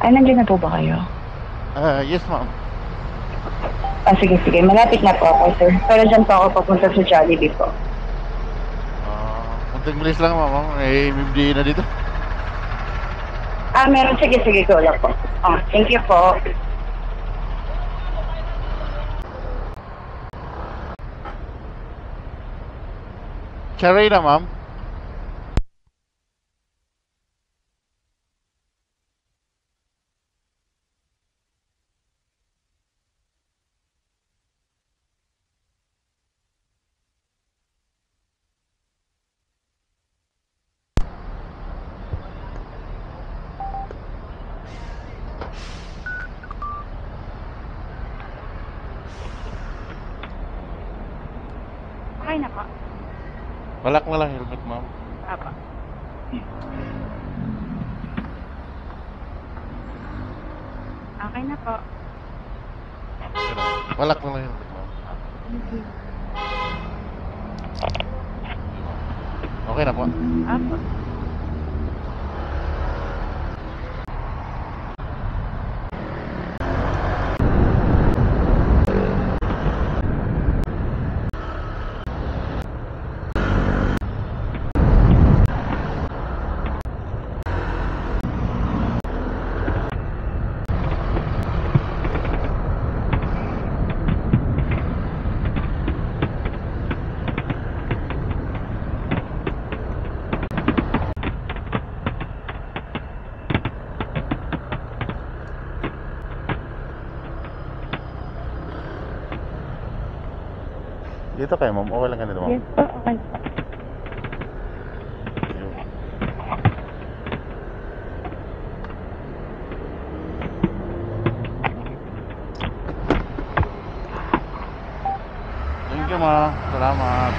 Ay, nandiyan na po ba kayo? Yes, ma'am. Sige, sige. Malapit na po ako, sir. Pero dyan po ako papunta sa Jollibee po. Munting bilis lang, ma'am. May MMDA na dito. Meron. Sige, sige. Go lang po. Thank you po. Charay na, ma'am. Okay na po. Balak na lang helmet, ma'am. Apa. Okay na po. Balak na lang helmet, ma'am. Okay na po. Apa. Dito kayo, ma'am. Okay lang ka nito, ma'am. Yes po, okay po. Thank you, ma'am. Salamat.